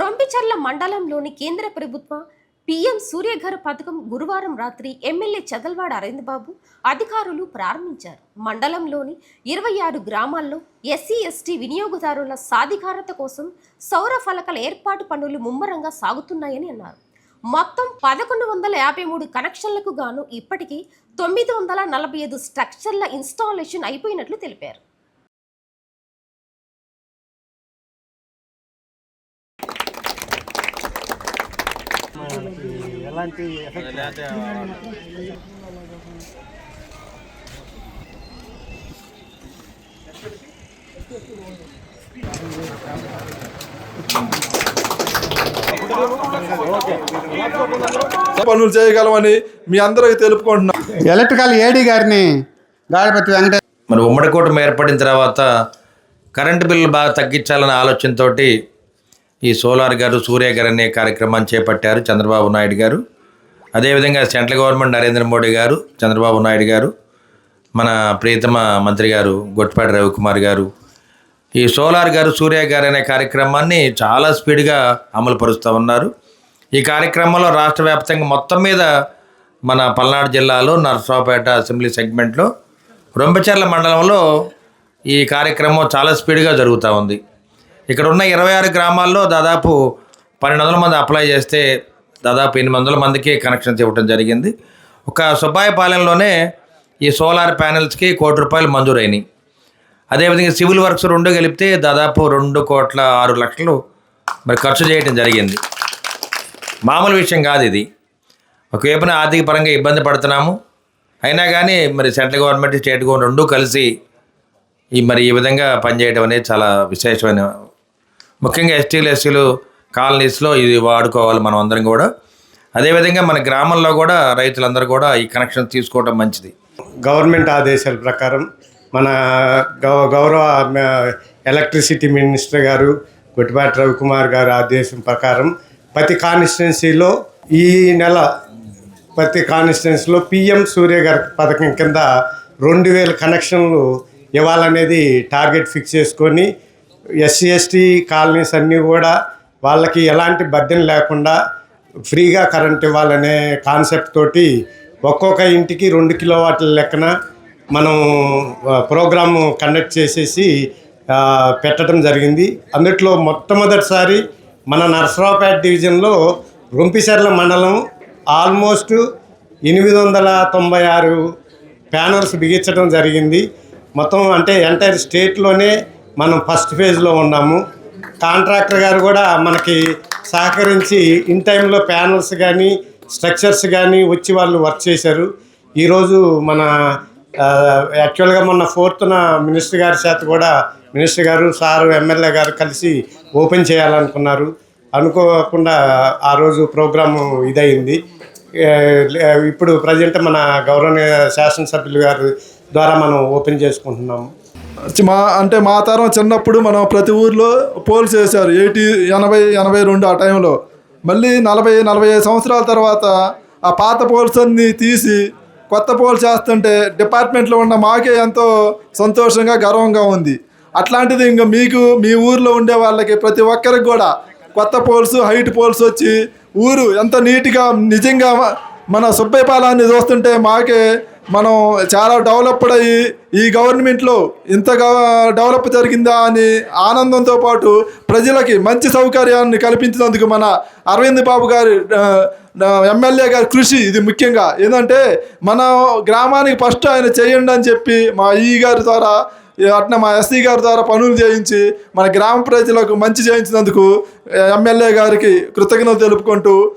రొంపిచర్ల మండలంలోని కేంద్ర ప్రభుత్వ పీఎం సూర్యఘర్ పథకం గురువారం రాత్రి ఎమ్మెల్యే చదల్వాడ అరవిందబాబు అధికారులు ప్రారంభించారు. మండలంలోని 26 గ్రామాల్లో ఎస్సీ ఎస్టీ వినియోగదారుల సాధికారత కోసం సౌర ఫలకాల ఏర్పాటు పనులు ముమ్మరంగా సాగుతున్నాయని అన్నారు. మొత్తం 1153 కనెక్షన్లకు గాను ఇప్పటికీ 945 స్ట్రక్చర్ల ఇన్స్టాలేషన్ అయిపోయినట్లు తెలిపారు. ఎలాంటి ఎఫెక్ట్ పనులు చేయగలమని మీ అందరికీ తెలుపుకుంటున్నాం. ఎలక్ట్రికల్ ఏడీ గారిని గాడిపతి వెంకట మరి ఉమ్మడి కూటమి ఏర్పడిన తర్వాత కరెంటు బిల్లు బాగా తగ్గించాలనే ఆలోచనతో ఈ సోలార్ గారు సూర్య గారు అనే కార్యక్రమాన్ని చేపట్టారు చంద్రబాబు నాయుడు గారు. అదేవిధంగా సెంట్రల్ గవర్నమెంట్ నరేంద్ర మోడీ గారు, చంద్రబాబు నాయుడు గారు, మన ప్రియతమ మంత్రి గారు గొట్టిపాటి రవికుమార్ గారు ఈ సోలార్ గారు సూర్య గారు అనే కార్యక్రమాన్ని చాలా స్పీడ్గా అమలు పరుస్తూ ఉన్నారు. ఈ కార్యక్రమంలో రాష్ట్ర వ్యాప్తంగా మొత్తం మీద మన పల్నాడు జిల్లాలో నరసరావుపేట అసెంబ్లీ సెగ్మెంట్లో రొంపిచర్ల మండలంలో ఈ కార్యక్రమం చాలా స్పీడ్గా జరుగుతూ ఉంది. ఇక్కడ ఉన్న 26 గ్రామాల్లో దాదాపు 1200 మంది అప్లై చేస్తే దాదాపు 800 మందికి కనెక్షన్స్ ఇవ్వడం జరిగింది. ఒక సుబ్బాయపాలెంలోనే ఈ సోలార్ ప్యానెల్స్కి ₹1 కోటి మంజూరైనవి. అదేవిధంగా సివిల్ వర్క్స్ 2 కలిపితే దాదాపు ₹2,06,00,000 మరి ఖర్చు చేయడం జరిగింది. మామూలు విషయం కాదు ఇది. ఒకవైపున ఆర్థిక పరంగా ఇబ్బంది పడుతున్నాము, అయినా కానీ మరి సెంట్రల్ గవర్నమెంట్ స్టేట్ గవర్నమెంట్ రెండూ కలిసి ఈ విధంగా పనిచేయడం అనేది చాలా విశేషమైన, ముఖ్యంగా ఎస్టీలు ఎస్సీలు కాలనీస్లో ఇది వాడుకోవాలి మనం అందరం కూడా. అదేవిధంగా మన గ్రామంలో కూడా రైతులందరూ కూడా ఈ కనెక్షన్ తీసుకోవడం మంచిది. గవర్నమెంట్ ఆదేశాల ప్రకారం మన గౌరవ ఎలక్ట్రిసిటీ మినిస్టర్ గారు గొట్టిపాటి రవికుమార్ గారు ఆదేశం ప్రకారం ప్రతి కాన్స్టిట్యున్సీలో ఈ నెల ప్రతి కాన్స్టిట్యున్సీలో పిఎం సూర్యఘర్ పథకం కింద 2000 కనెక్షన్లు ఇవ్వాలనేది టార్గెట్ ఫిక్స్ చేసుకొని ఎస్సీ ఎస్టీ కాలనీస్ అన్నీ కూడా వాళ్ళకి ఎలాంటి బర్డెన్ లేకుండా ఫ్రీగా కరెంట్ ఇవ్వాలనే కాన్సెప్ట్ తోటి ఒక్కొక్క ఇంటికి 2 కిలోవాట్ల లెక్కన మనం ప్రోగ్రాము కండక్ట్ చేసేసి పెట్టడం జరిగింది. అందుట్లో మొట్టమొదటిసారి మన నరసరావుపేట డివిజన్లో రొంపిచర్ల మండలం ఆల్మోస్ట్ 896 ప్యానల్స్ బిగించడం జరిగింది. మొత్తం అంటే ఎంటైర్ స్టేట్లోనే మనం ఫస్ట్ ఫేజ్లో ఉన్నాము. కాంట్రాక్టర్ గారు కూడా మనకి సహకరించి ఇన్ టైంలో ప్యానల్స్ కానీ స్ట్రక్చర్స్ కానీ వచ్చి వాళ్ళు వర్క్ చేశారు. ఈరోజు మన యాక్చువల్గా మొన్న 4th మినిస్టర్ గారి చేత కూడా మినిస్టర్ గారు సారు ఎమ్మెల్యే గారు కలిసి ఓపెన్ చేయాలనుకున్నారు. అనుకోకుండా ఆ రోజు ప్రోగ్రాము ఇదయింది. ఇప్పుడు ప్రజెంట్ మన గౌరవనీయ శాసనసభ్యులు గారి ద్వారా మనం ఓపెన్ చేసుకుంటున్నాము. మా తరం చిన్నప్పుడు మనం ప్రతి ఊర్లో పోల్స్ వేశారు. 80, 80, 82 ఆ టైంలో. మళ్ళీ 40, 45 సంవత్సరాల తర్వాత ఆ పాత పోల్స్ అన్నీ తీసి కొత్త పోల్స్ వేస్తుంటే డిపార్ట్మెంట్లో ఉన్న మాకే ఎంతో సంతోషంగా గర్వంగా ఉంది. అట్లాంటిది ఇంకా మీకు మీ ఊర్లో ఉండే వాళ్ళకి ప్రతి ఒక్కరికి కూడా కొత్త పోల్స్ హైట్ పోల్స్ వచ్చి ఊరు ఎంత నీట్గా నిజంగా మన సుబ్బయ్యపాలెన్ని చూస్తుంటే మాకే మనం చాలా డెవలప్డ్ అయ్యి ఈ గవర్నమెంట్లో ఇంతగా డెవలప్ జరిగిందా అని ఆనందంతో పాటు ప్రజలకి మంచి సౌకర్యాన్ని కల్పించినందుకు మన అరవింద్ బాబు గారి ఎమ్మెల్యే గారి కృషి ఇది ముఖ్యంగా. ఏంటంటే మన గ్రామానికి ఫస్ట్ ఆయన చేయండి అని చెప్పి మా ఈ గారి ద్వారా అట్లా మా ఎస్సీ గారి ద్వారా పనులు చేయించి మన గ్రామ ప్రజలకు మంచి చేయించినందుకు ఎమ్మెల్యే గారికి కృతజ్ఞతలు తెలుపుకుంటూ